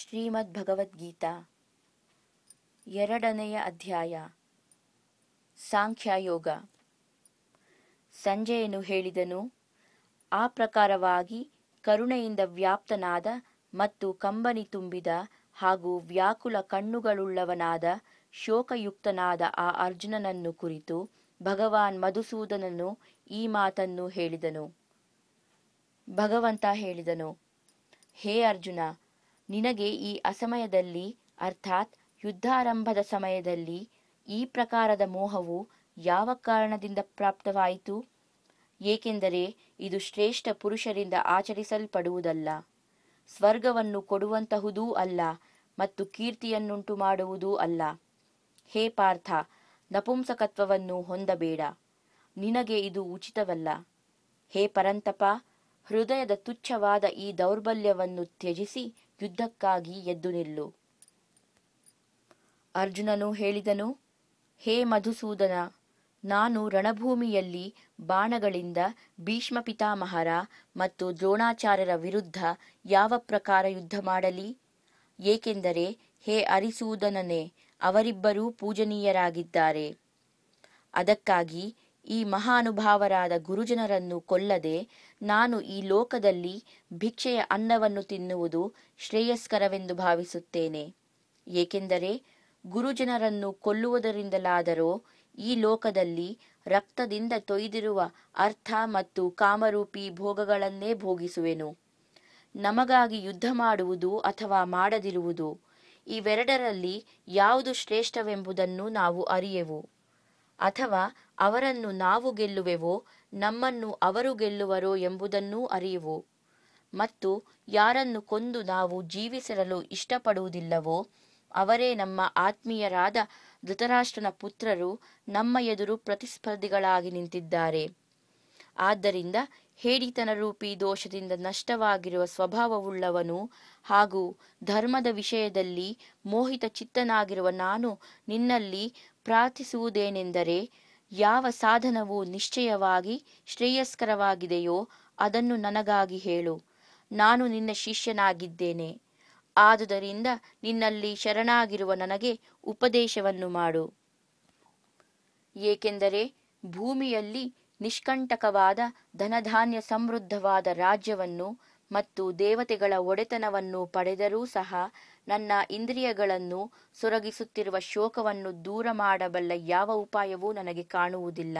ಶ್ರೀಮದ್ ಭಗವದ್ಗೀತಾ 2ನೇ ಅಧ್ಯಾಯ ಸಾಂಖ್ಯಯೋಗ. ಸಂಜಯನು ಹೇಳಿದನು, ಆ ಪ್ರಕಾರವಾಗಿ ಕರುಣೆಯಿಂದ ವ್ಯಾಪ್ತನಾದ ಮತ್ತು ಕಂಬನಿ ತುಂಬಿದ ಹಾಗೂ ವ್ಯಾಕುಲ ಕಣ್ಣುಗಳುಳ್ಳವನಾದ ಶೋಕಯುಕ್ತನಾದ ಆ ಅರ್ಜುನನನ್ನು ಕುರಿತು ಭಗವಾನ್ ಮಧುಸೂದನನು ಈ ಮಾತನ್ನು ಹೇಳಿದನು. ಭಗವಂತ ಹೇಳಿದನು, ಹೇ ಅರ್ಜುನ, ನಿನಗೆ ಈ ಅಸಮಯದಲ್ಲಿ ಅರ್ಥಾತ್ ಯುದ್ಧಾರಂಭದ ಸಮಯದಲ್ಲಿ ಈ ಪ್ರಕಾರದ ಮೋಹವು ಯಾವ ಕಾರಣದಿಂದ ಪ್ರಾಪ್ತವಾಯಿತು? ಏಕೆಂದರೆ ಇದು ಶ್ರೇಷ್ಠ ಪುರುಷರಿಂದ ಆಚರಿಸಲ್ಪಡುವುದಲ್ಲ, ಸ್ವರ್ಗವನ್ನು ಕೊಡುವಂತಹುದೂ ಅಲ್ಲ ಮತ್ತು ಕೀರ್ತಿಯನ್ನುಂಟು ಮಾಡುವುದೂ ಅಲ್ಲ. ಹೇ ಪಾರ್ಥ, ನಪುಂಸಕತ್ವವನ್ನು ಹೊಂದಬೇಡ, ನಿನಗೆ ಇದು ಉಚಿತವಲ್ಲ. ಹೇ ಪರಂತಪ, ಹೃದಯದ ತುಚ್ಛವಾದ ಈ ದೌರ್ಬಲ್ಯವನ್ನು ತ್ಯಜಿಸಿ ಯುದ್ಧಕ್ಕಾಗಿ ಎದ್ದು ನಿಲ್ಲು. ಅರ್ಜುನನು ಹೇಳಿದನು, ಹೇ ಮಧುಸೂದನ, ನಾನು ರಣಭೂಮಿಯಲ್ಲಿ ಬಾಣಗಳಿಂದ ಭೀಷ್ಮ ಪಿತಾಮಹರ ಮತ್ತು ದ್ರೋಣಾಚಾರ್ಯರ ವಿರುದ್ಧ ಯಾವ ಪ್ರಕಾರ ಯುದ್ಧ ಮಾಡಲಿ? ಏಕೆಂದರೆ ಹೇ ಅರಿಸೂದನನೇ, ಅವರಿಬ್ಬರೂ ಪೂಜನೀಯರಾಗಿದ್ದಾರೆ. ಅದಕ್ಕಾಗಿ ಈ ಮಹಾನುಭಾವರಾದ ಗುರುಜನರನ್ನು ಕೊಲ್ಲದೆ ನಾನು ಈ ಲೋಕದಲ್ಲಿ ಭಿಕ್ಷೆಯ ಅನ್ನವನ್ನು ತಿನ್ನುವುದು ಶ್ರೇಯಸ್ಕರವೆಂದು ಭಾವಿಸುತ್ತೇನೆ. ಏಕೆಂದರೆ ಗುರುಜನರನ್ನು ಕೊಲ್ಲುವುದರಿಂದಲಾದರೋ ಈ ಲೋಕದಲ್ಲಿ ರಕ್ತದಿಂದ ತೊಯ್ದಿರುವ ಅರ್ಥ ಮತ್ತು ಕಾಮರೂಪಿ ಭೋಗಗಳನ್ನೇ ಭೋಗಿಸುವೆನು. ನಮಗಾಗಿ ಯುದ್ಧ ಮಾಡುವುದು ಅಥವಾ ಮಾಡದಿರುವುದು, ಇವೆರಡರಲ್ಲಿ ಯಾವುದು ಶ್ರೇಷ್ಠವೆಂಬುದನ್ನು ನಾವು ಅರಿಯೆವು. ಅಥವಾ ಅವರನ್ನು ನಾವು ಗೆಲ್ಲುವೆವೋ, ನಮ್ಮನ್ನು ಅವರು ಗೆಲ್ಲುವರೋ ಎಂಬುದನ್ನೂ ಅರಿಯುವು. ಮತ್ತು ಯಾರನ್ನು ಕೊಂದು ನಾವು ಜೀವಿಸಿರಲು ಇಷ್ಟಪಡುವುದಿಲ್ಲವೋ ಅವರೇ ನಮ್ಮ ಆತ್ಮೀಯರಾದ ಧೃತರಾಷ್ಟ್ರನ ಪುತ್ರರು ನಮ್ಮ ಎದುರು ಪ್ರತಿಸ್ಪರ್ಧಿಗಳಾಗಿ ನಿಂತಿದ್ದಾರೆ. ಆದ್ದರಿಂದ ಹೇಡಿತನರೂಪಿ ದೋಷದಿಂದ ನಷ್ಟವಾಗಿರುವ ಸ್ವಭಾವವುಳ್ಳವನು ಹಾಗೂ ಧರ್ಮದ ವಿಷಯದಲ್ಲಿ ಮೋಹಿತ ಚಿತ್ತನಾಗಿರುವ ನಾನು ನಿನ್ನಲ್ಲಿ ಪ್ರಾರ್ಥಿಸುವುದೇನೆಂದರೆ, ಯಾವ ಸಾಧನವು ನಿಶ್ಚಯವಾಗಿ ಶ್ರೇಯಸ್ಕರವಾಗಿದೆಯೋ ಅದನ್ನು ನನಗಾಗಿ ಹೇಳು. ನಾನು ನಿನ್ನ ಶಿಷ್ಯನಾಗಿದ್ದೇನೆ. ಆದುದರಿಂದ ನಿನ್ನಲ್ಲಿ ಶರಣಾಗಿರುವ ನನಗೆ ಉಪದೇಶವನ್ನು ಮಾಡು. ಏಕೆಂದರೆ ಭೂಮಿಯಲ್ಲಿ ನಿಷ್ಕಂಟಕವಾದ ಧನಧಾನ್ಯ ಸಮೃದ್ಧವಾದ ರಾಜ್ಯವನ್ನು ಮತ್ತು ದೇವತೆಗಳ ಒಡೆತನವನ್ನು ಪಡೆದರೂ ಸಹ ನನ್ನ ಇಂದ್ರಿಯಗಳನ್ನು ಸೊರಗಿಸುತ್ತಿರುವ ಶೋಕವನ್ನು ದೂರ ಮಾಡಬಲ್ಲ ಯಾವ ಉಪಾಯವೂ ನನಗೆ ಕಾಣುವುದಿಲ್ಲ.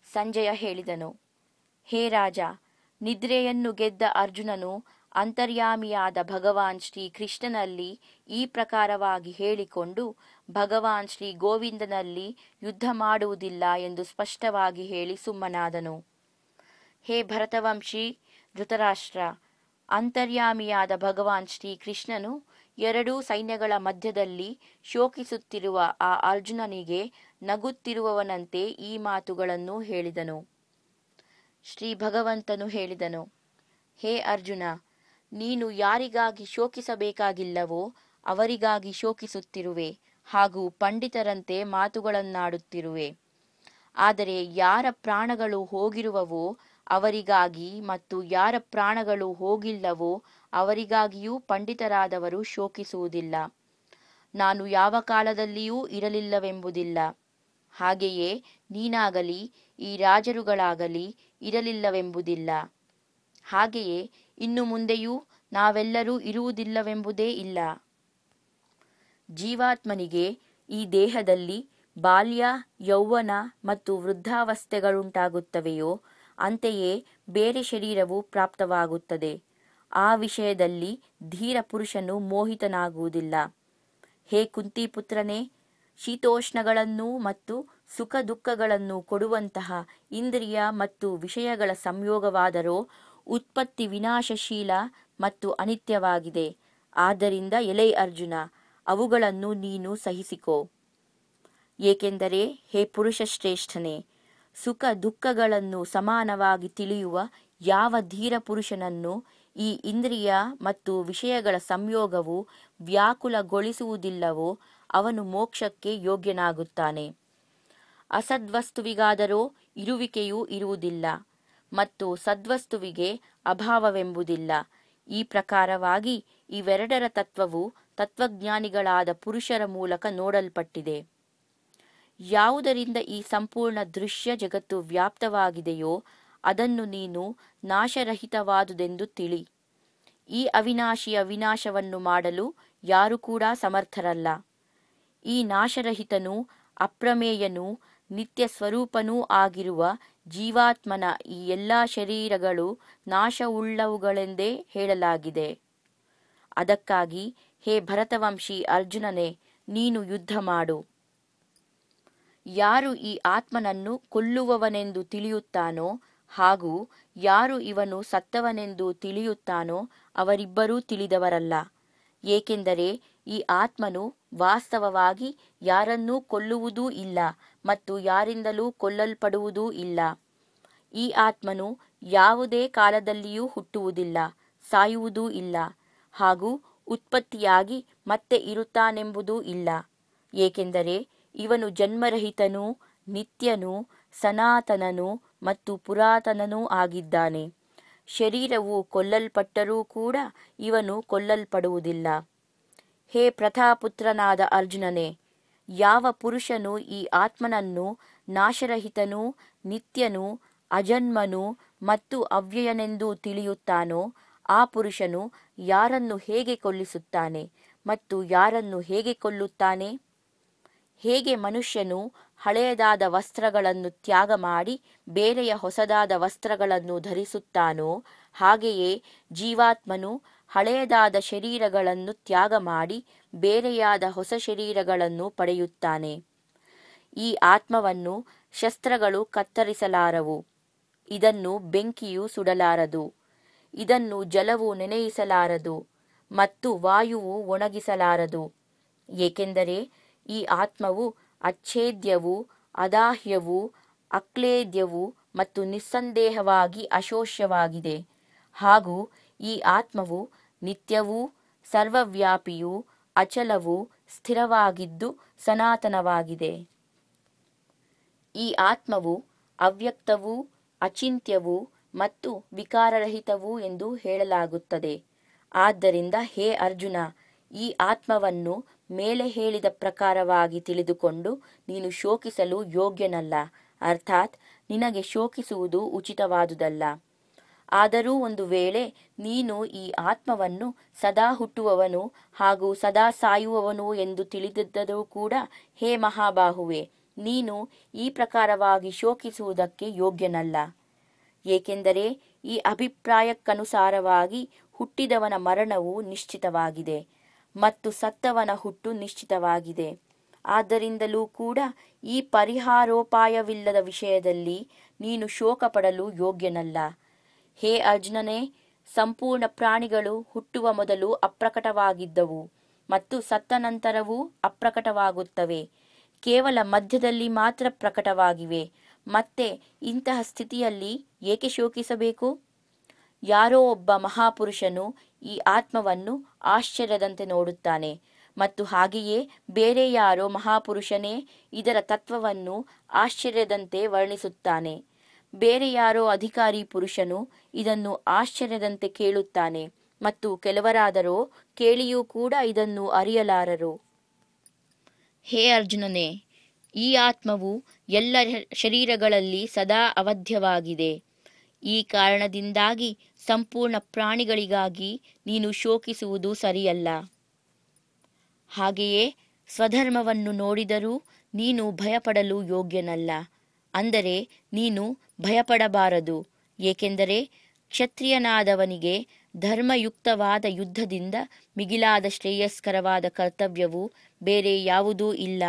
ಸಂಜಯ ಹೇಳಿದನು, ಹೇ ರಾಜ, ನಿದ್ರೆಯನ್ನು ಗೆದ್ದ ಅರ್ಜುನನು ಅಂತರ್ಯಾಮಿಯಾದ ಭಗವಾನ್ ಶ್ರೀ ಕೃಷ್ಣನಲ್ಲಿ ಈ ಪ್ರಕಾರವಾಗಿ ಹೇಳಿಕೊಂಡು ಭಗವಾನ್ ಶ್ರೀ ಗೋವಿಂದನಲ್ಲಿ ಯುದ್ಧ ಮಾಡುವುದಿಲ್ಲ ಎಂದು ಸ್ಪಷ್ಟವಾಗಿ ಹೇಳಿ ಸುಮ್ಮನಾದನು. ಹೇ ಭರತವಂಶಿ ಧೃತರಾಷ್ಟ್ರ, ಅಂತರ್ಯಾಮಿಯಾದ ಭಗವಾನ್ ಶ್ರೀ ಕೃಷ್ಣನು ಎರಡೂ ಸೈನ್ಯಗಳ ಮಧ್ಯದಲ್ಲಿ ಶೋಕಿಸುತ್ತಿರುವ ಆ ಅರ್ಜುನನಿಗೆ ನಗುತ್ತಿರುವವನಂತೆ ಈ ಮಾತುಗಳನ್ನು ಹೇಳಿದನು. ಶ್ರೀ ಭಗವಂತನು ಹೇಳಿದನು, ಹೇ ಅರ್ಜುನ, ನೀನು ಯಾರಿಗಾಗಿ ಶೋಕಿಸಬೇಕಾಗಿಲ್ಲವೋ ಅವರಿಗಾಗಿ ಶೋಕಿಸುತ್ತಿರುವೆ ಹಾಗೂ ಪಂಡಿತರಂತೆ ಮಾತುಗಳನ್ನಾಡುತ್ತಿರುವೆ. ಆದರೆ ಯಾರ ಪ್ರಾಣಗಳು ಹೋಗಿರುವವೋ ಅವರಿಗಾಗಿ ಮತ್ತು ಯಾರ ಪ್ರಾಣಗಳು ಹೋಗಿಲ್ಲವೋ ಅವರಿಗಾಗಿಯೂ ಪಂಡಿತರಾದವರು ಶೋಕಿಸುವುದಿಲ್ಲ. ನಾನು ಯಾವ ಕಾಲದಲ್ಲಿಯೂ ಇರಲಿಲ್ಲವೆಂಬುದಿಲ್ಲ, ಹಾಗೆಯೇ ನೀನಾಗಲಿ ಈ ರಾಜರುಗಳಾಗಲಿ ಇರಲಿಲ್ಲವೆಂಬುದಿಲ್ಲ, ಹಾಗೆಯೇ ಇನ್ನು ಮುಂದೆಯೂ ನಾವೆಲ್ಲರೂ ಇರುವುದಿಲ್ಲವೆಂಬುದೇ ಇಲ್ಲ. ಜೀವಾತ್ಮನಿಗೆ ಈ ದೇಹದಲ್ಲಿ ಬಾಲ್ಯ, ಯೌವನ ಮತ್ತು ವೃದ್ಧಾವಸ್ಥೆಗಳುಂಟಾಗುತ್ತವೆಯೋ ಅಂತೆಯೇ ಬೇರೆ ಶರೀರವು ಪ್ರಾಪ್ತವಾಗುತ್ತದೆ. ಆ ವಿಷಯದಲ್ಲಿ ಧೀರ ಪುರುಷನು ಮೋಹಿತನಾಗುವುದಿಲ್ಲ. ಹೇ ಕುಂತಿಪುತ್ರನೇ, ಶೀತೋಷ್ಣಗಳನ್ನು ಮತ್ತು ಸುಖ ದುಃಖಗಳನ್ನು ಕೊಡುವಂತಹ ಇಂದ್ರಿಯ ಮತ್ತು ವಿಷಯಗಳ ಸಂಯೋಗವಾದರೋ ಉತ್ಪತ್ತಿ ವಿನಾಶಶೀಲ ಮತ್ತು ಅನಿತ್ಯವಾಗಿದೆ. ಆದ್ದರಿಂದ ಎಲೈ ಅರ್ಜುನ, ಅವುಗಳನ್ನು ನೀನು ಸಹಿಸಿಕೋ. ಏಕೆಂದರೆ ಹೇ ಪುರುಷ ಶ್ರೇಷ್ಠನೇ, ಸುಖ ದುಃಖಗಳನ್ನು ಸಮಾನವಾಗಿ ತಿಳಿಯುವ ಯಾವ ಧೀರ ಪುರುಷನನ್ನು ಈ ಇಂದ್ರಿಯ ಮತ್ತು ವಿಷಯಗಳ ಸಂಯೋಗವು ವ್ಯಾಕುಲಗೊಳಿಸುವುದಿಲ್ಲವೋ ಅವನು ಮೋಕ್ಷಕ್ಕೆ ಯೋಗ್ಯನಾಗುತ್ತಾನೆ. ಅಸದ್ವಸ್ತುವಿಗಾದರೋ ಇರುವಿಕೆಯೂ ಇರುವುದಿಲ್ಲ ಮತ್ತು ಸದ್ವಸ್ತುವಿಗೆ ಅಭಾವವೆಂಬುದಿಲ್ಲ. ಈ ಪ್ರಕಾರವಾಗಿ ಇವೆರಡರ ತತ್ವವು ತತ್ವಜ್ಞಾನಿಗಳಾದ ಪುರುಷರ ಮೂಲಕ ನೋಡಲ್ಪಟ್ಟಿದೆ. ಯಾವುದರಿಂದ ಈ ಸಂಪೂರ್ಣ ದೃಶ್ಯ ಜಗತ್ತು ವ್ಯಾಪ್ತವಾಗಿದೆಯೋ ಅದನ್ನು ನೀನು ನಾಶರಹಿತವಾದುದೆಂದು ತಿಳಿ. ಈ ಅವಿನಾಶಿಯ ವಿನಾಶವನ್ನು ಮಾಡಲು ಯಾರು ಕೂಡ ಸಮರ್ಥರಲ್ಲ. ಈ ನಾಶರಹಿತನೂ ಅಪ್ರಮೇಯನೂ ನಿತ್ಯ ಸ್ವರೂಪನೂ ಆಗಿರುವ ಜೀವಾತ್ಮನ ಈ ಎಲ್ಲ ಶರೀರಗಳು ನಾಶವುಳ್ಳವುಗಳೆಂದೇ ಹೇಳಲಾಗಿದೆ. ಅದಕ್ಕಾಗಿ ಹೇ ಭರತವಂಶಿ ಅರ್ಜುನನೇ, ನೀನು ಯುದ್ಧ ಮಾಡು. ಯಾರು ಈ ಆತ್ಮನನ್ನು ಕೊಲ್ಲುವವನೆಂದು ತಿಳಿಯುತ್ತಾನೋ ಹಾಗೂ ಯಾರು ಇವನು ಸತ್ತವನೆಂದು ತಿಳಿಯುತ್ತಾನೋ ಅವರಿಬ್ಬರೂ ತಿಳಿದವರಲ್ಲ. ಏಕೆಂದರೆ ಈ ಆತ್ಮನು ವಾಸ್ತವವಾಗಿ ಯಾರನ್ನೂ ಕೊಲ್ಲುವುದೂ ಇಲ್ಲ ಮತ್ತು ಯಾರಿಂದಲೂ ಕೊಲ್ಲಲ್ಪಡುವುದೂ ಇಲ್ಲ. ಈ ಆತ್ಮನು ಯಾವುದೇ ಕಾಲದಲ್ಲಿಯೂ ಹುಟ್ಟುವುದಿಲ್ಲ, ಸಾಯುವುದೂ ಇಲ್ಲ ಹಾಗೂ ಉತ್ಪತ್ತಿಯಾಗಿ ಮತ್ತೆ ಇರುತ್ತಾನೆಂಬುದೂ ಇಲ್ಲ. ಏಕೆಂದರೆ ಇವನು ಜನ್ಮರಹಿತನೂ ನಿತ್ಯನೂ ಸನಾತನನೂ ಮತ್ತು ಪುರಾತನನೂ ಆಗಿದ್ದಾನೆ. ಶರೀರವು ಕೊಲ್ಲಲ್ಪಟ್ಟರೂ ಕೂಡ ಇವನು ಕೊಲ್ಲಲ್ಪಡುವುದಿಲ್ಲ. ಹೇ ಪ್ರತಾಪುತ್ರನಾದ ಅರ್ಜುನನೇ, ಯಾವ ಪುರುಷನು ಈ ಆತ್ಮನನ್ನು ನಾಶರಹಿತನೂ ನಿತ್ಯನೂ ಅಜನ್ಮನೂ ಮತ್ತು ಅವ್ಯಯನೆಂದು ತಿಳಿಯುತ್ತಾನೋ ಆ ಪುರುಷನು ಯಾರನ್ನು ಹೇಗೆ ಕೊಲ್ಲಿಸುತ್ತಾನೆ ಮತ್ತು ಯಾರನ್ನು ಹೇಗೆ ಕೊಲ್ಲುತ್ತಾನೆ? ಹೇಗೆ ಮನುಷ್ಯನು ಹಳೆಯದಾದ ವಸ್ತ್ರಗಳನ್ನು ತ್ಯಾಗ ಮಾಡಿ ಬೇರೆಯ ಹೊಸದಾದ ವಸ್ತ್ರಗಳನ್ನು ಧರಿಸುತ್ತಾನೋ ಹಾಗೆಯೇ ಜೀವಾತ್ಮನು ಹಳೆಯದಾದ ಶರೀರಗಳನ್ನು ತ್ಯಾಗ ಮಾಡಿ ಬೇರೆಯಾದ ಹೊಸ ಶರೀರಗಳನ್ನು ಪಡೆಯುತ್ತಾನೆ. ಈ ಆತ್ಮವನ್ನು ಶಸ್ತ್ರಗಳು ಕತ್ತರಿಸಲಾರವು, ಇದನ್ನು ಬೆಂಕಿಯು ಸುಡಲಾರದು, ಇದನ್ನು ಜಲವು ನೆನೆಯಿಸಲಾರದು ಮತ್ತು ವಾಯುವು ಒಣಗಿಸಲಾರದು. ಏಕೆಂದರೆ ಈ ಆತ್ಮವು ಅಚ್ಛೇದ್ಯವೂ ಅದಾಹ್ಯವೂ ಅಕ್ಲೇದ್ಯವೂ ಮತ್ತು ನಿಸ್ಸಂದೇಹವಾಗಿ ಅಶೋಷ್ಯವಾಗಿದೆ. ಹಾಗೂ ಈ ಆತ್ಮವು ನಿತ್ಯವೂ ಸರ್ವವ್ಯಾಪಿಯೂ ಅಚಲವೂ ಸ್ಥಿರವಾಗಿದ್ದು ಸನಾತನವಾಗಿದೆ. ಈ ಆತ್ಮವು ಅವ್ಯಕ್ತವೂ ಅಚಿಂತ್ಯವೂ ಮತ್ತು ವಿಕಾರರಹಿತವೂ ಎಂದು ಹೇಳಲಾಗುತ್ತದೆ. ಆದ್ದರಿಂದ ಹೇ ಅರ್ಜುನ, ಈ ಆತ್ಮವನ್ನು ಮೇಲೆ ಹೇಳಿದ ಪ್ರಕಾರವಾಗಿ ತಿಳಿದುಕೊಂಡು ನೀನು ಶೋಕಿಸಲು ಯೋಗ್ಯನಲ್ಲ, ಅರ್ಥಾತ್ ನಿನಗೆ ಶೋಕಿಸುವುದು ಉಚಿತವಾದುದಲ್ಲ. ಆದರೂ ಒಂದು ವೇಳೆ ನೀನು ಈ ಆತ್ಮವನ್ನು ಸದಾ ಹುಟ್ಟುವವನು ಹಾಗೂ ಸದಾ ಸಾಯುವವನು ಎಂದು ತಿಳಿದಿದ್ದರೂ ಕೂಡ ಹೇ ಮಹಾಬಾಹುವೆ, ನೀನು ಈ ಪ್ರಕಾರವಾಗಿ ಶೋಕಿಸುವುದಕ್ಕೆ ಯೋಗ್ಯನಲ್ಲ. ಏಕೆಂದರೆ ಈ ಅಭಿಪ್ರಾಯಕ್ಕನುಸಾರವಾಗಿ ಹುಟ್ಟಿದವನ ಮರಣವು ನಿಶ್ಚಿತವಾಗಿದೆ ಮತ್ತು ಸತ್ತವನ ಹುಟ್ಟು ನಿಶ್ಚಿತವಾಗಿದೆ. ಆದ್ದರಿಂದಲೂ ಕೂಡ ಈ ಪರಿಹಾರೋಪಾಯವಿಲ್ಲದ ವಿಷಯದಲ್ಲಿ ನೀನು ಶೋಕ ಪಡಲು ಯೋಗ್ಯನಲ್ಲ. ಹೇ ಅರ್ಜುನನೇ, ಸಂಪೂರ್ಣ ಪ್ರಾಣಿಗಳು ಹುಟ್ಟುವ ಮೊದಲು ಅಪ್ರಕಟವಾಗಿದ್ದವು ಮತ್ತು ಸತ್ತ ನಂತರವೂ ಅಪ್ರಕಟವಾಗುತ್ತವೆ. ಕೇವಲ ಮಧ್ಯದಲ್ಲಿ ಮಾತ್ರ ಪ್ರಕಟವಾಗಿವೆ. ಮತ್ತೆ ಇಂತಹ ಸ್ಥಿತಿಯಲ್ಲಿ ಏಕೆ ಶೋಕಿಸಬೇಕು? ಯಾರೋ ಒಬ್ಬ ಮಹಾಪುರುಷನು ಈ ಆತ್ಮವನ್ನು ಆಶ್ಚರ್ಯದಂತೆ ನೋಡುತ್ತಾನೆ ಮತ್ತು ಹಾಗೆಯೇ ಬೇರೆ ಯಾರೋ ಮಹಾಪುರುಷನೇ ಇದರ ತತ್ವವನ್ನು ಆಶ್ಚರ್ಯದಂತೆ ವರ್ಣಿಸುತ್ತಾನೆ. ಬೇರೆ ಯಾರೋ ಅಧಿಕಾರಿ ಪುರುಷನು ಇದನ್ನು ಆಶ್ಚರ್ಯದಂತೆ ಕೇಳುತ್ತಾನೆ ಮತ್ತು ಕೆಲವರಾದರೋ ಕೇಳಿಯೂ ಕೂಡ ಇದನ್ನು ಅರಿಯಲಾರರು. ಹೇ ಅರ್ಜುನನೇ, ಈ ಆತ್ಮವು ಎಲ್ಲ ಶರೀರಗಳಲ್ಲಿ ಸದಾ ಅವಧ್ಯವಾಗಿದೆ. ಈ ಕಾರಣದಿಂದಾಗಿ ಸಂಪೂರ್ಣ ಪ್ರಾಣಿಗಳಿಗಾಗಿ ನೀನು ಶೋಕಿಸುವುದು ಸರಿಯಲ್ಲ. ಹಾಗೆಯೇ ಸ್ವಧರ್ಮವನ್ನು ನೋಡಿದರೂ ನೀನು ಭಯಪಡಲು ಯೋಗ್ಯನಲ್ಲ. ಅಂದರೆ ನೀನು ಭಯಪಡಬಾರದು. ಏಕೆಂದರೆ ಕ್ಷತ್ರಿಯನಾದವನಿಗೆ ಧರ್ಮಯುಕ್ತವಾದ ಯುದ್ಧದಿಂದ ಮಿಗಿಲಾದ ಶ್ರೇಯಸ್ಕರವಾದ ಕರ್ತವ್ಯವು ಬೇರೆ ಯಾವುದೂ ಇಲ್ಲ.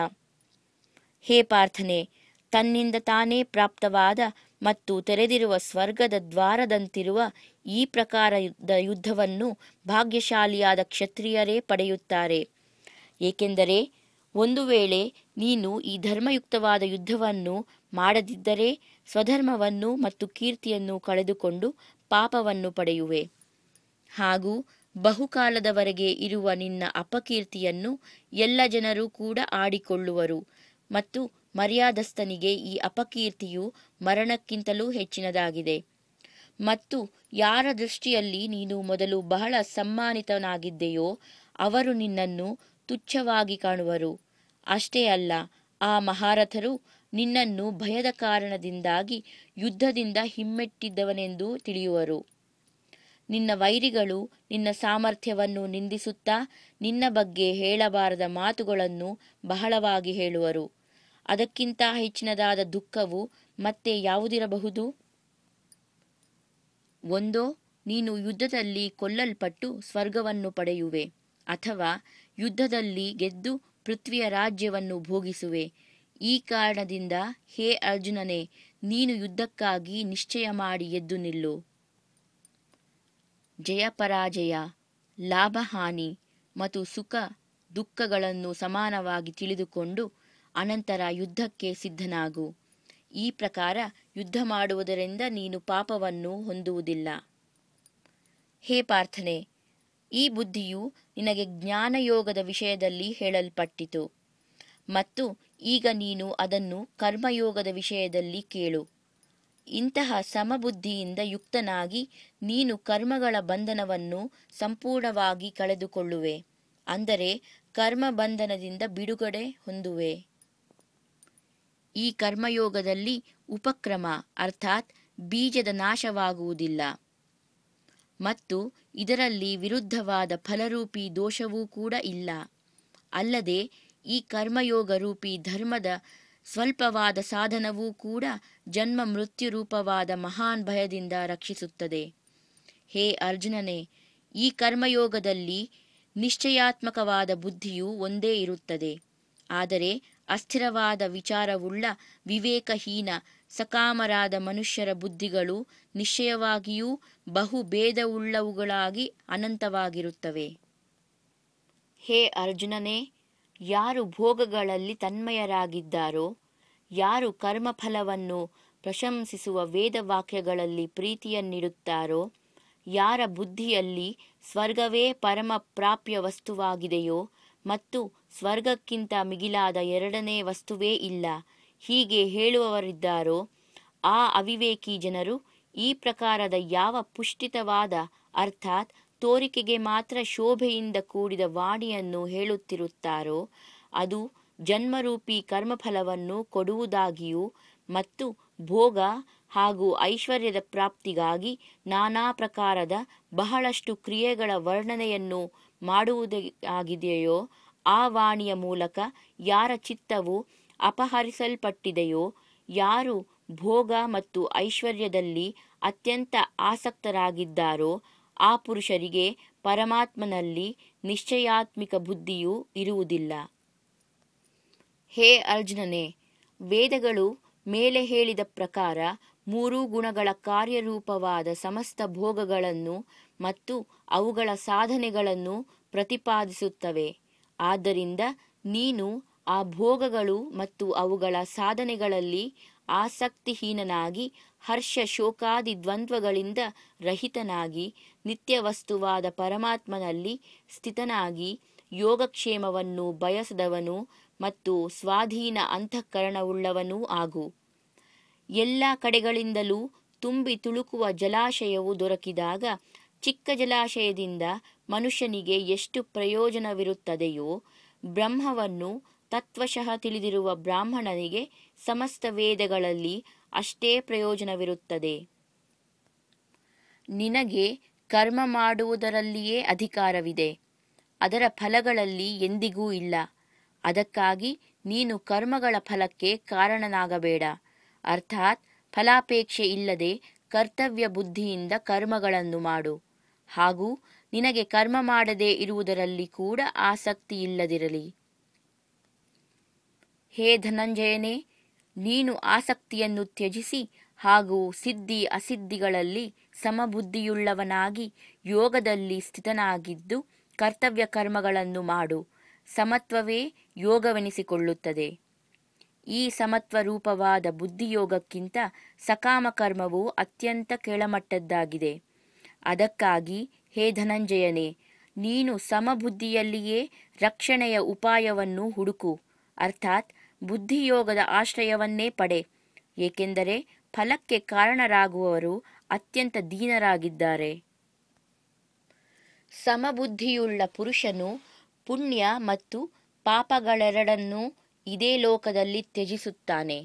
ಹೇ ಪಾರ್ಥನೆ, ತನ್ನಿಂದ ತಾನೇ ಪ್ರಾಪ್ತವಾದ ಮತ್ತು ತೆರೆದಿರುವ ಸ್ವರ್ಗದ ದ್ವಾರದಂತಿರುವ ಈ ಪ್ರಕಾರದ ಯುದ್ಧವನ್ನು ಭಾಗ್ಯಶಾಲಿಯಾದ ಕ್ಷತ್ರಿಯರೇ ಪಡೆಯುತ್ತಾರೆ. ಏಕೆಂದರೆ ಒಂದು ವೇಳೆ ನೀನು ಈ ಧರ್ಮಯುಕ್ತವಾದ ಯುದ್ಧವನ್ನು ಮಾಡದಿದ್ದರೆ ಸ್ವಧರ್ಮವನ್ನು ಮತ್ತು ಕೀರ್ತಿಯನ್ನು ಕಳೆದುಕೊಂಡು ಪಾಪವನ್ನು ಪಡೆಯುವೆ. ಹಾಗೂ ಬಹುಕಾಲದವರೆಗೆ ಇರುವ ನಿನ್ನ ಅಪಕೀರ್ತಿಯನ್ನು ಎಲ್ಲ ಜನರು ಕೂಡ ಆಡಿಕೊಳ್ಳುವರು ಮತ್ತು ಮರ್ಯಾದಸ್ಥನಿಗೆ ಈ ಅಪಕೀರ್ತಿಯು ಮರಣಕ್ಕಿಂತಲೂ ಹೆಚ್ಚಿನದಾಗಿದೆ. ಮತ್ತು ಯಾರ ದೃಷ್ಟಿಯಲ್ಲಿ ನೀನು ಮೊದಲು ಬಹಳ ಸಮ್ಮಾನಿತನಾಗಿದ್ದೆಯೋ ಅವರು ನಿನ್ನನ್ನು ತುಚ್ಛವಾಗಿ ಕಾಣುವರು. ಅಷ್ಟೇ ಅಲ್ಲ, ಆ ಮಹಾರಥರು ನಿನ್ನನ್ನು ಭಯದ ಕಾರಣದಿಂದಾಗಿ ಯುದ್ಧದಿಂದ ಹಿಮ್ಮೆಟ್ಟಿದ್ದವನೆಂದು ತಿಳಿಯುವರು. ನಿನ್ನ ವೈರಿಗಳು ನಿನ್ನ ಸಾಮರ್ಥ್ಯವನ್ನು ನಿಂದಿಸುತ್ತಾ ನಿನ್ನ ಬಗ್ಗೆ ಹೇಳಬಾರದ ಮಾತುಗಳನ್ನು ಬಹಳವಾಗಿ ಹೇಳುವರು. ಅದಕ್ಕಿಂತ ಹೆಚ್ಚಿನದಾದ ದುಃಖವು ಮತ್ತೆ ಯಾವುದಿರಬಹುದು? ಒಂದೋ ನೀನು ಯುದ್ಧದಲ್ಲಿ ಕೊಲ್ಲಲ್ಪಟ್ಟು ಸ್ವರ್ಗವನ್ನು ಪಡೆಯುವೆ, ಅಥವಾ ಯುದ್ಧದಲ್ಲಿ ಗೆದ್ದು ಪೃಥ್ವಿಯ ರಾಜ್ಯವನ್ನು ಭೋಗಿಸುವೆ. ಈ ಕಾರಣದಿಂದ ಹೇ ಅರ್ಜುನನೇ, ನೀನು ಯುದ್ಧಕ್ಕಾಗಿ ನಿಶ್ಚಯ ಮಾಡಿ ಎದ್ದು ನಿಲ್ಲು. ಜಯ ಪರಾಜಯ, ಲಾಭ ಹಾನಿ ಮತ್ತು ಸುಖ ದುಃಖಗಳನ್ನು ಸಮಾನವಾಗಿ ತಿಳಿದುಕೊಂಡು ಅನಂತರ ಯುದ್ಧಕ್ಕೆ ಸಿದ್ಧನಾಗು. ಈ ಪ್ರಕಾರ ಯುದ್ಧ ಮಾಡುವುದರಿಂದ ನೀನು ಪಾಪವನ್ನು ಹೊಂದುವುದಿಲ್ಲ. ಹೇ ಪಾರ್ಥನೆ, ಈ ಬುದ್ಧಿಯು ನಿನಗೆ ಜ್ಞಾನಯೋಗದ ವಿಷಯದಲ್ಲಿ ಹೇಳಲ್ಪಟ್ಟಿತು, ಮತ್ತು ಈಗ ನೀನು ಅದನ್ನು ಕರ್ಮಯೋಗದ ವಿಷಯದಲ್ಲಿ ಕೇಳು. ಇಂತಹ ಸಮಬುದ್ಧಿಯಿಂದ ಯುಕ್ತನಾಗಿ ನೀನು ಕರ್ಮಗಳ ಬಂಧನವನ್ನು ಸಂಪೂರ್ಣವಾಗಿ ಕಳೆದುಕೊಳ್ಳುವೆ, ಅಂದರೆ ಕರ್ಮ ಬಂಧನದಿಂದ ಬಿಡುಗಡೆ ಹೊಂದುವೆ. ಈ ಕರ್ಮಯೋಗದಲ್ಲಿ ಉಪಕ್ರಮ ಅರ್ಥಾತ್ ಬೀಜದ ನಾಶವಾಗುವುದಿಲ್ಲ, ಮತ್ತು ಇದರಲ್ಲಿ ವಿರುದ್ಧವಾದ ಫಲರೂಪಿ ದೋಷವೂ ಕೂಡ ಇಲ್ಲ. ಅಲ್ಲದೆ ಈ ಕರ್ಮಯೋಗ ರೂಪಿ ಧರ್ಮದ ಸ್ವಲ್ಪವಾದ ಸಾಧನವೂ ಕೂಡ ಜನ್ಮ ಮೃತ್ಯುರೂಪವಾದ ಮಹಾನ್ ಭಯದಿಂದ ರಕ್ಷಿಸುತ್ತದೆ. ಹೇ ಅರ್ಜುನನೇ, ಈ ಕರ್ಮಯೋಗದಲ್ಲಿ ನಿಶ್ಚಯಾತ್ಮಕವಾದ ಬುದ್ಧಿಯು ಒಂದೇ ಇರುತ್ತದೆ. ಆದರೆ ಅಸ್ಥಿರವಾದ ವಿಚಾರವುಳ್ಳ ವಿವೇಕಹೀನ ಸಕಾಮರಾದ ಮನುಷ್ಯರ ಬುದ್ಧಿಗಳು ನಿಶ್ಚಯವಾಗಿಯೂ ಬಹುಭೇದವುಳ್ಳವುಗಳಾಗಿ ಅನಂತವಾಗಿರುತ್ತವೆ. ಹೇ ಅರ್ಜುನನೇ, ಯಾರು ಭೋಗಗಳಲ್ಲಿ ತನ್ಮಯರಾಗಿದ್ದಾರೋ, ಯಾರು ಕರ್ಮಫಲವನ್ನು ಪ್ರಶಂಸಿಸುವ ವೇದವಾಕ್ಯಗಳಲ್ಲಿ ಪ್ರೀತಿಯನ್ನಿಡುತ್ತಾರೋ, ಯಾರ ಬುದ್ಧಿಯಲ್ಲಿ ಸ್ವರ್ಗವೇ ಪರಮ ಪ್ರಾಪ್ಯ ವಸ್ತುವಾಗಿದೆಯೋ ಮತ್ತು ಸ್ವರ್ಗಕ್ಕಿಂತ ಮಿಗಿಲಾದ ಎರಡನೇ ವಸ್ತುವೇ ಇಲ್ಲ, ಹೀಗೆ ಹೇಳುವವರಿದ್ದಾರೋ, ಆ ಅವಿವೇಕಿ ಜನರು ಈ ಪ್ರಕಾರದ ಯಾವ ಪುಷ್ಟಿತವಾದ ಅರ್ಥಾತ್ ತೋರಿಕೆಗೆ ಮಾತ್ರ ಶೋಭೆಯಿಂದ ಕೂಡಿದ ವಾಣಿಯನ್ನು ಹೇಳುತ್ತಿರುತ್ತಾರೋ, ಅದು ಜನ್ಮರೂಪಿ ಕರ್ಮಫಲವನ್ನು ಕೊಡುವುದಾಗಿಯೂ ಮತ್ತು ಭೋಗ ಹಾಗೂ ಐಶ್ವರ್ಯದ ಪ್ರಾಪ್ತಿಗಾಗಿ ನಾನಾ ಪ್ರಕಾರದ ಬಹಳಷ್ಟು ಕ್ರಿಯೆಗಳ ವರ್ಣನೆಯನ್ನು ಮಾಡುವುದಾಗಿದೆಯೋ, ಆ ವಾಣಿಯ ಮೂಲಕ ಯಾರ ಚಿತ್ತವು ಅಪಹರಿಸಲ್ಪಟ್ಟಿದೆಯೋ, ಯಾರು ಭೋಗ ಮತ್ತು ಐಶ್ವರ್ಯದಲ್ಲಿ ಅತ್ಯಂತ ಆಸಕ್ತರಾಗಿದ್ದಾರೋ, ಆ ಪುರುಷರಿಗೆ ಪರಮಾತ್ಮನಲ್ಲಿ ನಿಶ್ಚಯಾತ್ಮಿಕ ಬುದ್ಧಿಯೂ ಇರುವುದಿಲ್ಲ. ಹೇ ಅರ್ಜುನನೇ, ವೇದಗಳು ಮೇಲೆ ಹೇಳಿದ ಪ್ರಕಾರ ಮೂರೂ ಗುಣಗಳ ಕಾರ್ಯರೂಪವಾದ ಸಮಸ್ತ ಭೋಗಗಳನ್ನು ಮತ್ತು ಅವುಗಳ ಸಾಧನೆಗಳನ್ನು ಪ್ರತಿಪಾದಿಸುತ್ತವೆ. ಆದ್ದರಿಂದ ನೀನು ಆ ಭೋಗಗಳು ಮತ್ತು ಅವುಗಳ ಸಾಧನೆಗಳಲ್ಲಿ ಆಸಕ್ತಿಹೀನನಾಗಿ ಹರ್ಷ ಶೋಕಾದಿ ದ್ವಂದ್ವಗಳಿಂದ ರಹಿತನಾಗಿ ನಿತ್ಯವಸ್ತುವಾದ ಪರಮಾತ್ಮನಲ್ಲಿ ಸ್ಥಿತನಾಗಿ ಯೋಗಕ್ಷೇಮವನ್ನು ಬಯಸದವನು ಮತ್ತು ಸ್ವಾಧೀನ ಅಂತಃಕರಣವುಳ್ಳವನೂ ಆಗು. ಎಲ್ಲ ಕಡೆಗಳಿಂದಲೂ ತುಂಬಿ ತುಳುಕುವ ಜಲಾಶಯವು ದೊರಕಿದಾಗ ಚಿಕ್ಕ ಜಲಾಶಯದಿಂದ ಮನುಷ್ಯನಿಗೆ ಎಷ್ಟು ಪ್ರಯೋಜನವಿರುತ್ತದೆಯೋ, ಬ್ರಹ್ಮವನ್ನು ತತ್ವಶಃ ತಿಳಿದಿರುವ ಬ್ರಾಹ್ಮಣನಿಗೆ ಸಮಸ್ತ ವೇದಗಳಲ್ಲಿ ಅಷ್ಟೇ ಪ್ರಯೋಜನವಿರುತ್ತದೆ. ನಿನಗೆ ಕರ್ಮ ಮಾಡುವುದರಲ್ಲಿಯೇ ಅಧಿಕಾರವಿದೆ, ಅದರ ಫಲಗಳಲ್ಲಿ ಎಂದಿಗೂ ಇಲ್ಲ. ಅದಕ್ಕಾಗಿ ನೀನು ಕರ್ಮಗಳ ಫಲಕ್ಕೆ ಕಾರಣನಾಗಬೇಡ. ಅರ್ಥಾತ್ ಫಲಾಪೇಕ್ಷೆ ಇಲ್ಲದೆ ಕರ್ತವ್ಯ ಬುದ್ಧಿಯಿಂದ ಕರ್ಮಗಳನ್ನು ಮಾಡು. ಹಾಗೂ ನಿನಗೆ ಕರ್ಮ ಮಾಡದೇ ಇರುವುದರಲ್ಲಿ ಕೂಡ ಆಸಕ್ತಿ ಇಲ್ಲದಿರಲಿ. ಹೇ ಧನಂಜಯನೇ, ನೀನು ಆಸಕ್ತಿಯನ್ನು ತ್ಯಜಿಸಿ ಹಾಗೂ ಸಿದ್ಧಿ ಅಸಿದ್ಧಿಗಳಲ್ಲಿ ಸಮಬುದ್ಧಿಯುಳ್ಳವನಾಗಿ ಯೋಗದಲ್ಲಿ ಸ್ಥಿತನಾಗಿದ್ದು ಕರ್ತವ್ಯ ಕರ್ಮಗಳನ್ನು ಮಾಡು. ಸಮತ್ವವೇ ಯೋಗವೆನಿಸಿಕೊಳ್ಳುತ್ತದೆ. ಈ ಸಮತ್ವ ರೂಪವಾದ ಬುದ್ಧಿಯೋಗಕ್ಕಿಂತ ಸಕಾಮ ಕರ್ಮವು ಅತ್ಯಂತ ಕೆಳಮಟ್ಟದ್ದಾಗಿದೆ. ಅದಕ್ಕಾಗಿ ಹೇ ಧನಂಜಯನೇ, ನೀನು ಸಮಬುದ್ಧಿಯಲ್ಲಿಯೇ ರಕ್ಷಣೆಯ ಉಪಾಯವನ್ನು ಹುಡುಕು. ಅರ್ಥಾತ್ ಬುದ್ಧಿಯೋಗದ ಆಶ್ರಯವನ್ನೇ ಪಡೆ. ಏಕೆಂದರೆ ಫಲಕ್ಕೆ ಕಾರಣರಾಗುವವರು ಅತ್ಯಂತ ದೀನರಾಗಿದ್ದಾರೆ. ಸಮಬುದ್ಧಿಯುಳ್ಳ ಪುರುಷನು ಪುಣ್ಯ ಮತ್ತು ಪಾಪಗಳೆರಡನ್ನೂ ಇದೇ ಲೋಕದಲ್ಲಿ ತ್ಯಜಿಸುತ್ತಾನೆ,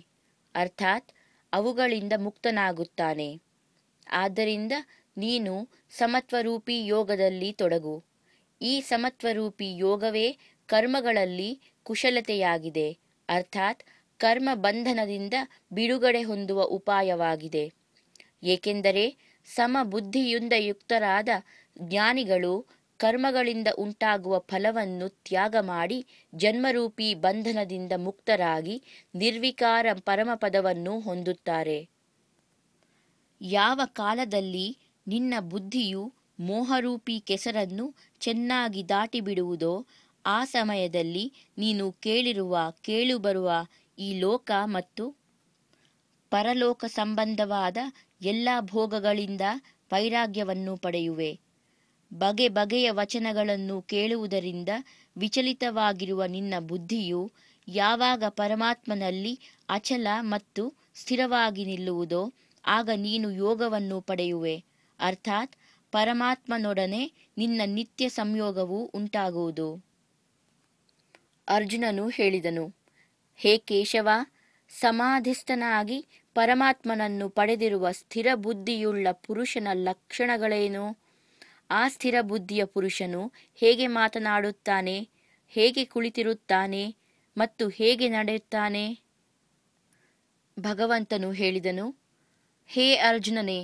ಅರ್ಥಾತ್ ಅವುಗಳಿಂದ ಮುಕ್ತನಾಗುತ್ತಾನೆ. ಆದ್ದರಿಂದ ನೀನು ಸಮತ್ವರೂಪಿ ಯೋಗದಲ್ಲಿ ತೊಡಗು. ಈ ಸಮತ್ವರೂಪಿ ಯೋಗವೇ ಕರ್ಮಗಳಲ್ಲಿ ಕುಶಲತೆಯಾಗಿದೆ, ಅರ್ಥಾತ್ ಕರ್ಮ ಬಂಧನದಿಂದ ಬಿಡುಗಡೆ ಹೊಂದುವ ಉಪಾಯವಾಗಿದೆ. ಏಕೆಂದರೆ ಸಮಬುದ್ಧಿಯಿಂದ ಯುಕ್ತರಾದ ಜ್ಞಾನಿಗಳು ಕರ್ಮಗಳಿಂದ ಉಂಟಾಗುವ ಫಲವನ್ನು ತ್ಯಾಗ ಮಾಡಿ ಜನ್ಮರೂಪಿ ಬಂಧನದಿಂದ ಮುಕ್ತರಾಗಿ ನಿರ್ವಿಕಾರ ಪರಮಪದವನ್ನು ಹೊಂದುತ್ತಾರೆ. ಯಾವ ಕಾಲದಲ್ಲಿ ನಿನ್ನ ಬುದ್ಧಿಯು ಮೋಹರೂಪಿ ಕೆಸರನ್ನು ಚೆನ್ನಾಗಿ ದಾಟಿಬಿಡುವುದೋ ಆ ಸಮಯದಲ್ಲಿ ನೀನು ಕೇಳುಬರುವ ಈ ಲೋಕ ಮತ್ತು ಪರಲೋಕ ಸಂಬಂಧವಾದ ಎಲ್ಲ ಭೋಗಗಳಿಂದ ವೈರಾಗ್ಯವನ್ನು ಪಡೆಯುವೆ. ಬಗೆ ಬಗೆಯ ವಚನಗಳನ್ನು ಕೇಳುವುದರಿಂದ ವಿಚಲಿತವಾಗಿರುವ ನಿನ್ನ ಬುದ್ಧಿಯು ಯಾವಾಗ ಪರಮಾತ್ಮನಲ್ಲಿ ಅಚಲ ಮತ್ತು ಸ್ಥಿರವಾಗಿ ನಿಲ್ಲುವುದೋ ಆಗ ನೀನು ಯೋಗವನ್ನು ಪಡೆಯುವೆ, ಅರ್ಥಾತ್ ಪರಮಾತ್ಮನೊಡನೆ ನಿನ್ನ ನಿತ್ಯ ಸಂಯೋಗವು ಉಂಟಾಗುವುದು. ಅರ್ಜುನನು ಹೇಳಿದನು, ಹೇ ಕೇಶವ, ಸಮಾಧಿಸ್ಥನಾಗಿ ಪರಮಾತ್ಮನನ್ನು ಪಡೆದಿರುವ ಸ್ಥಿರ ಬುದ್ಧಿಯುಳ್ಳ ಪುರುಷನ ಲಕ್ಷಣಗಳೇನು? ಆ ಸ್ಥಿರ ಬುದ್ಧಿಯ ಪುರುಷನು ಹೇಗೆ ಮಾತನಾಡುತ್ತಾನೆ, ಹೇಗೆ ಕುಳಿತಿರುತ್ತಾನೆ ಮತ್ತು ಹೇಗೆ ನಡೆಯುತ್ತಾನೆ? ಭಗವಂತನು ಹೇಳಿದನು, ಹೇ ಅರ್ಜುನನೇ,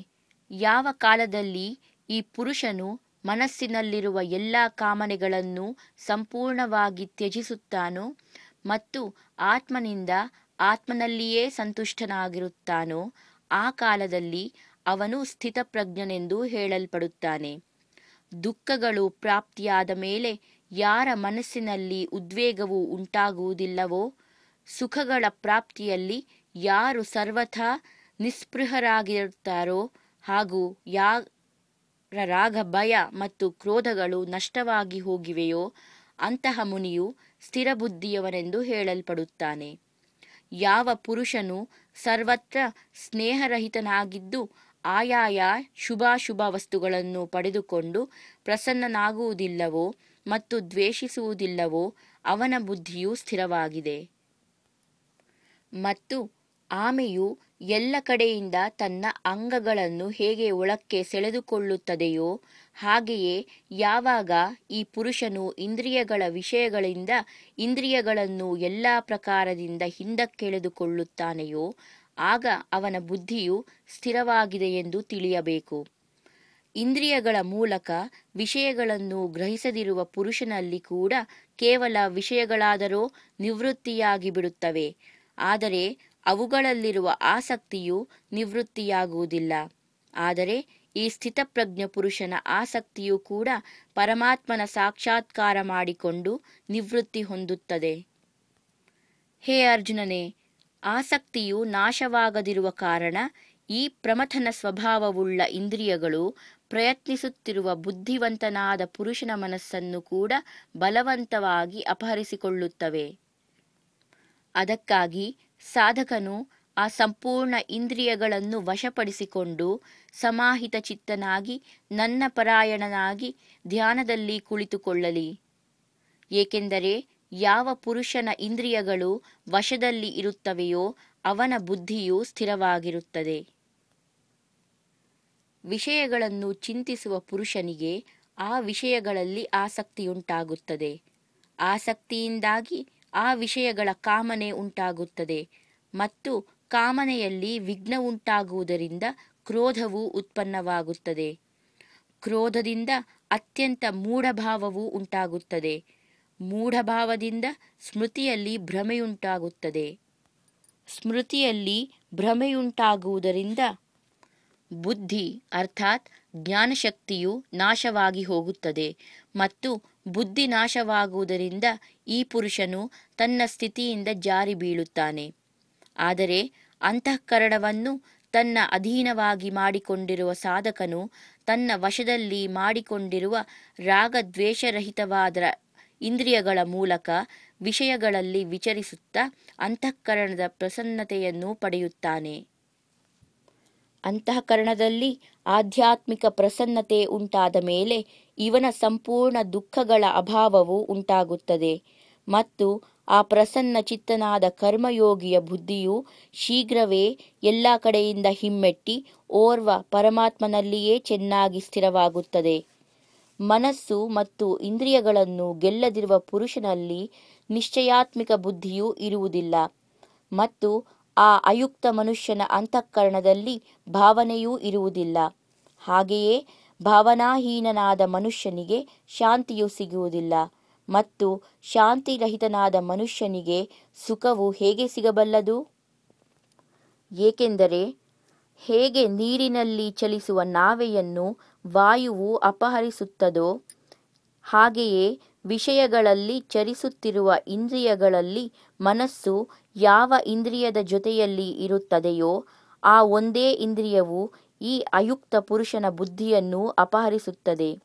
ಯಾವ ಕಾಲದಲ್ಲಿ ಈ ಪುರುಷನು ಮನಸ್ಸಿನಲ್ಲಿರುವ ಎಲ್ಲ ಕಾಮನೆಗಳನ್ನು ಸಂಪೂರ್ಣವಾಗಿ ತ್ಯಜಿಸುತ್ತಾನೋ ಮತ್ತು ಆತ್ಮನಿಂದ ಆತ್ಮನಲ್ಲಿಯೇ ಸಂತುಷ್ಟನಾಗಿರುತ್ತಾನೋ ಆ ಕಾಲದಲ್ಲಿ ಅವನು ಸ್ಥಿತಪ್ರಜ್ಞನೆಂದು ಹೇಳಲ್ಪಡುತ್ತಾನೆ. ದುಃಖಗಳು ಪ್ರಾಪ್ತಿಯಾದ ಮೇಲೆ ಯಾರ ಮನಸ್ಸಿನಲ್ಲಿ ಉದ್ವೇಗವು ಉಂಟಾಗುವುದಿಲ್ಲವೋ, ಸುಖಗಳ ಪ್ರಾಪ್ತಿಯಲ್ಲಿ ಯಾರು ಸರ್ವಥಾ ನಿಸ್ಪೃಹರಾಗಿರುತ್ತಾರೋ ಹಾಗೂ ಯಾರ ರಾಗ ಭಯ ಮತ್ತು ಕ್ರೋಧಗಳು ನಷ್ಟವಾಗಿ ಹೋಗಿವೆಯೋ ಅಂತಹ ಮುನಿಯು ಸ್ಥಿರಬುದ್ಧಿಯವನೆಂದು ಹೇಳಲ್ಪಡುತ್ತಾನೆ. ಯಾವ ಪುರುಷನು ಸರ್ವತ್ರ ಸ್ನೇಹರಹಿತನಾಗಿದ್ದು ಆಯಾಯ ಶುಭಾಶುಭ ವಸ್ತುಗಳನ್ನು ಪಡೆದುಕೊಂಡು ಪ್ರಸನ್ನನಾಗುವುದಿಲ್ಲವೋ ಮತ್ತು ದ್ವೇಷಿಸುವುದಿಲ್ಲವೋ ಅವನ ಬುದ್ಧಿಯು ಸ್ಥಿರವಾಗಿದೆ. ಮತ್ತು ಆಮೆಯು ಎಲ್ಲ ಕಡೆಯಿಂದ ತನ್ನ ಅಂಗಗಳನ್ನು ಹೇಗೆ ಒಳಕ್ಕೆ ಸೆಳೆದುಕೊಳ್ಳುತ್ತದೆಯೋ ಹಾಗೆಯೇ ಯಾವಾಗ ಈ ಪುರುಷನು ಇಂದ್ರಿಯಗಳ ವಿಷಯಗಳಿಂದ ಇಂದ್ರಿಯಗಳನ್ನು ಎಲ್ಲ ಪ್ರಕಾರದಿಂದ ಹಿಂದಕ್ಕೆಳೆದುಕೊಳ್ಳುತ್ತಾನೆಯೋ ಆಗ ಅವನ ಬುದ್ಧಿಯು ಸ್ಥಿರವಾಗಿದೆ ಎಂದು ತಿಳಿಯಬೇಕು. ಇಂದ್ರಿಯಗಳ ಮೂಲಕ ವಿಷಯಗಳನ್ನು ಗ್ರಹಿಸದಿರುವ ಪುರುಷನಲ್ಲಿ ಕೂಡ ಕೇವಲ ವಿಷಯಗಳಾದರೋ ನಿವೃತ್ತಿಯಾಗಿ ಬಿಡುತ್ತವೆ, ಆದರೆ ಅವುಗಳಲ್ಲಿರುವ ಆಸಕ್ತಿಯು ನಿವೃತ್ತಿಯಾಗುವುದಿಲ್ಲ. ಆದರೆ ಈ ಸ್ಥಿತಪ್ರಜ್ಞ ಪುರುಷನ ಆಸಕ್ತಿಯು ಕೂಡ ಪರಮಾತ್ಮನ ಸಾಕ್ಷಾತ್ಕಾರ ಮಾಡಿಕೊಂಡು ನಿವೃತ್ತಿ ಹೊಂದುತ್ತದೆ. ಹೇ ಅರ್ಜುನನೇ, ಆಸಕ್ತಿಯು ನಾಶವಾಗದಿರುವ ಕಾರಣ ಈ ಪ್ರಮಥನ ಸ್ವಭಾವವುಳ್ಳ ಇಂದ್ರಿಯಗಳು ಪ್ರಯತ್ನಿಸುತ್ತಿರುವ ಬುದ್ಧಿವಂತನಾದ ಪುರುಷನ ಮನಸ್ಸನ್ನು ಕೂಡ ಬಲವಂತವಾಗಿ ಅಪಹರಿಸಿಕೊಳ್ಳುತ್ತವೆ. ಅದಕ್ಕಾಗಿ ಸಾಧಕನು ಆ ಸಂಪೂರ್ಣ ಇಂದ್ರಿಯಗಳನ್ನು ವಶಪಡಿಸಿಕೊಂಡು ಸಮಾಹಿತ ಚಿತ್ತನಾಗಿ ನನ್ನ ಪರಾಯಣನಾಗಿ ಧ್ಯಾನದಲ್ಲಿ ಕುಳಿತುಕೊಳ್ಳಲಿ. ಏಕೆಂದರೆ ಯಾವ ಪುರುಷನ ಇಂದ್ರಿಯಗಳು ವಶದಲ್ಲಿ ಇರುತ್ತವೆಯೋ ಅವನ ಬುದ್ಧಿಯು ಸ್ಥಿರವಾಗಿರುತ್ತದೆ. ವಿಷಯಗಳನ್ನು ಚಿಂತಿಸುವ ಪುರುಷನಿಗೆ ಆ ವಿಷಯಗಳಲ್ಲಿ ಆಸಕ್ತಿಯುಂಟಾಗುತ್ತದೆ. ಆಸಕ್ತಿಯಿಂದಾಗಿ ಆ ವಿಷಯಗಳ ಕಾಮನೆ ಉಂಟಾಗುತ್ತದೆ ಮತ್ತು ಕಾಮನೆಯಲ್ಲಿ ವಿಘ್ನ ಉಂಟಾಗುವುದರಿಂದ ಕ್ರೋಧವು ಉತ್ಪನ್ನವಾಗುತ್ತದೆ. ಕ್ರೋಧದಿಂದ ಅತ್ಯಂತ ಮೂಢಭಾವವು ಉಂಟಾಗುತ್ತದೆ. ಮೂಢಭಾವದಿಂದ ಸ್ಮೃತಿಯಲ್ಲಿ ಭ್ರಮೆಯುಂಟಾಗುತ್ತದೆ. ಸ್ಮೃತಿಯಲ್ಲಿ ಭ್ರಮೆಯುಂಟಾಗುವುದರಿಂದ ಬುದ್ಧಿ ಅರ್ಥಾತ್ ಜ್ಞಾನಶಕ್ತಿಯು ನಾಶವಾಗಿ ಹೋಗುತ್ತದೆ ಮತ್ತು ಬುದ್ಧಿ ನಾಶವಾಗುವುದರಿಂದ ಈ ಪುರುಷನು ತನ್ನ ಸ್ಥಿತಿಯಿಂದ ಜಾರಿ ಬೀಳುತ್ತಾನೆ. ಆದರೆ ಅಂತಃಕರಣವನ್ನು ತನ್ನ ಅಧೀನವಾಗಿ ಮಾಡಿಕೊಂಡಿರುವ ಸಾಧಕನು ತನ್ನ ವಶದಲ್ಲಿ ಮಾಡಿಕೊಂಡಿರುವ ರಾಗದ್ವೇಷರಹಿತವಾದ ಇಂದ್ರಿಯಗಳ ಮೂಲಕ ವಿಷಯಗಳಲ್ಲಿ ವಿಚರಿಸುತ್ತಾ ಅಂತಃಕರಣದ ಪ್ರಸನ್ನತೆಯನ್ನು ಪಡೆಯುತ್ತಾನೆ. ಅಂತಃಕರಣದಲ್ಲಿ ಆಧ್ಯಾತ್ಮಿಕ ಪ್ರಸನ್ನತೆ ಉಂಟಾದ ಮೇಲೆ ಇವನ ಸಂಪೂರ್ಣ ದುಃಖಗಳ ಅಭಾವವು ಉಂಟಾಗುತ್ತದೆ ಮತ್ತು ಆ ಪ್ರಸನ್ನ ಚಿತ್ತನಾದ ಕರ್ಮಯೋಗಿಯ ಬುದ್ಧಿಯು ಶೀಘ್ರವೇ ಎಲ್ಲ ಕಡೆಯಿಂದ ಹಿಮ್ಮೆಟ್ಟಿ ಓರ್ವ ಪರಮಾತ್ಮನಲ್ಲಿಯೇ ಚೆನ್ನಾಗಿ ಸ್ಥಿರವಾಗುತ್ತದೆ. ಮನಸ್ಸು ಮತ್ತು ಇಂದ್ರಿಯಗಳನ್ನು ಗೆಲ್ಲದಿರುವ ಪುರುಷನಲ್ಲಿ ನಿಶ್ಚಯಾತ್ಮಿಕ ಬುದ್ಧಿಯೂ ಇರುವುದಿಲ್ಲ ಮತ್ತು ಆ ಅಯುಕ್ತ ಮನುಷ್ಯನ ಅಂತಃಕರಣದಲ್ಲಿ ಭಾವನೆಯೂ ಇರುವುದಿಲ್ಲ. ಹಾಗೆಯೇ ಭಾವನಾಹೀನನಾದ ಮನುಷ್ಯನಿಗೆ ಶಾಂತಿಯೂ ಸಿಗುವುದಿಲ್ಲ ಮತ್ತು ಶಾಂತಿರಹಿತನಾದ ಮನುಷ್ಯನಿಗೆ ಸುಖವು ಹೇಗೆ ಸಿಗಬಲ್ಲದು? ಏಕೆಂದರೆ ಹೇಗೆ ನೀರಿನಲ್ಲಿ ಚಲಿಸುವ ನಾವೆಯನ್ನು ವಾಯುವು ಅಪಹರಿಸುತ್ತದೋ ಹಾಗೆಯೇ ವಿಷಯಗಳಲ್ಲಿ ಚರಿಸುತ್ತಿರುವ ಇಂದ್ರಿಯಗಳಲ್ಲಿ ಮನಸ್ಸು ಯಾವ ಇಂದ್ರಿಯದ ಜೊತೆಯಲ್ಲಿ ಇರುತ್ತದೆಯೋ ಆ ಒಂದೇ ಇಂದ್ರಿಯವು ಈ ಅಯುಕ್ತ ಪುರುಷನ ಬುದ್ಧಿಯನ್ನು ಅಪಹರಿಸುತ್ತದೆ.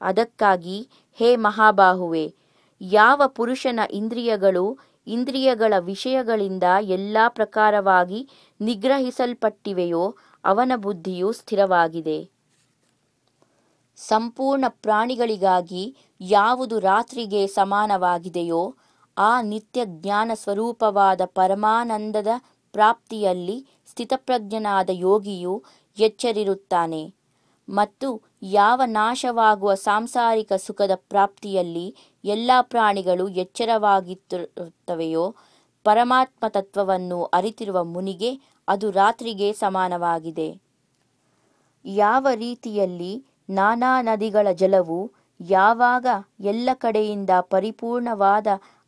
ಅದಕ್ಕಾಗಿ ಹೇ ಮಹಾಬಾಹುವೆ, ಯಾವ ಪುರುಷನ ಇಂದ್ರಿಯಗಳು ಇಂದ್ರಿಯಗಳ ವಿಷಯಗಳಿಂದ ಎಲ್ಲ ಪ್ರಕಾರವಾಗಿ ನಿಗ್ರಹಿಸಲ್ಪಟ್ಟಿವೆಯೋ ಅವನ ಬುದ್ಧಿಯು ಸ್ಥಿರವಾಗಿದೆ. ಸಂಪೂರ್ಣ ಪ್ರಾಣಿಗಳಿಗಾಗಿ ಯಾವುದು ರಾತ್ರಿಗೆ ಸಮಾನವಾಗಿದೆಯೋ ಆ ನಿತ್ಯ ಜ್ಞಾನ ಸ್ವರೂಪವಾದ ಪರಮಾನಂದದ ಪ್ರಾಪ್ತಿಯಲ್ಲಿ ಸ್ಥಿತಪ್ರಜ್ಞನಾದ ಯೋಗಿಯು ಎಚ್ಚರಿರುತ್ತಾನೆ ಮತ್ತು ಯಾವ ನಾಶವಾಗುವ ಸಾಂಸಾರಿಕ ಸುಖದ ಪ್ರಾಪ್ತಿಯಲ್ಲಿ ಎಲ್ಲ ಪ್ರಾಣಿಗಳು ಎಚ್ಚರವಾಗಿರುತ್ತವೆಯೋ ಪರಮಾತ್ಮ ತತ್ವವನ್ನು ಅರಿತಿರುವ ಮುನಿಗೆ ಅದು ರಾತ್ರಿಗೆ ಸಮಾನವಾಗಿದೆ. ಯಾವ ರೀತಿಯಲ್ಲಿ ನಾನಾ ನದಿಗಳ ಜಲವು ಯಾವಾಗ ಎಲ್ಲ ಕಡೆಯಿಂದ ಪರಿಪೂರ್ಣವಾದ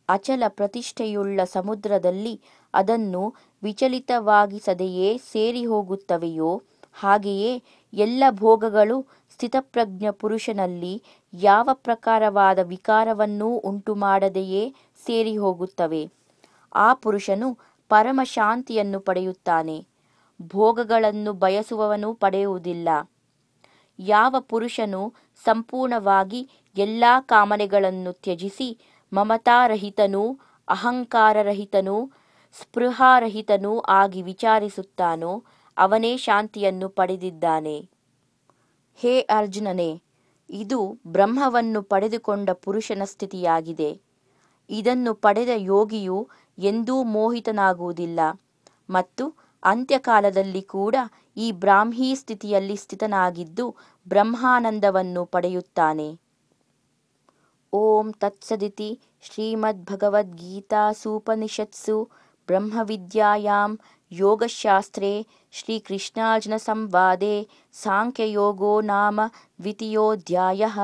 ಅಚಲ ಪ್ರತಿಷ್ಠೆಯುಳ್ಳ ಸಮುದ್ರದಲ್ಲಿ ಅದನ್ನು ವಿಚಲಿತವಾಗಿಸದೆಯೇ ಸೇರಿ ಹೋಗುತ್ತವೆಯೋ ಹಾಗೆಯೇ ಎಲ್ಲ ಭೋಗಗಳು ಸ್ಥಿತಪ್ರಜ್ಞ ಪುರುಷನಲ್ಲಿ ಯಾವ ಪ್ರಕಾರವಾದ ವಿಕಾರವನ್ನೂ ಉಂಟುಮಾಡದೆಯೇ ಸೇರಿ ಹೋಗುತ್ತವೆ. ಆ ಪುರುಷನು ಪರಮ ಶಾಂತಿಯನ್ನು ಪಡೆಯುತ್ತಾನೆ, ಭೋಗಗಳನ್ನು ಬಯಸುವವನು ಪಡೆಯುವುದಿಲ್ಲ. ಯಾವ ಪುರುಷನು ಸಂಪೂರ್ಣವಾಗಿ ಎಲ್ಲ ಕಾಮನೆಗಳನ್ನು ತ್ಯಜಿಸಿ ಮಮತಾರಹಿತನೂ ಅಹಂಕಾರರಹಿತನೂ ಸ್ಪೃಹಾರಹಿತನೂ ಆಗಿ ವಿಚಾರಿಸುತ್ತಾನೋ ಅವನೇ ಶಾಂತಿಯನ್ನು ಪಡೆದಿದ್ದಾನೆ. ಹೇ ಅರ್ಜುನನೇ, ಇದು ಬ್ರಹ್ಮವನ್ನು ಪಡೆದುಕೊಂಡ ಪುರುಷನ ಸ್ಥಿತಿಯಾಗಿದೆ. ಇದನ್ನು ಪಡೆದ ಯೋಗಿಯು ಎಂದೂ ಮೋಹಿತನಾಗುವುದಿಲ್ಲ ಮತ್ತು ಅಂತ್ಯಕಾಲದಲ್ಲಿ ಕೂಡ ಈ ಬ್ರಾಹ್ಮೀ ಸ್ಥಿತಿಯಲ್ಲಿ ಸ್ಥಿತನಾಗಿದ್ದು ಬ್ರಹ್ಮಾನಂದವನ್ನು ಪಡೆಯುತ್ತಾನೆ. ಓಂ ತತ್ಸದಿತಿ ಶ್ರೀಮದ್ಭಗವದ್ಗೀತಾಸೂಪನಿಷತ್ಸು ಬ್ರಹ್ಮವಿದ್ಯಾಯಾಂ ಯೋಗಶಾಸ್ತ್ರೇ ಶ್ರೀಕೃಷ್ಣಾರ್ಜುನ ಸಂವಾದೆ ಸಾಂಖ್ಯಯೋಗೋ ನಾಮ ದ್ವಿತೀಯೋಧ್ಯಾಯಃ.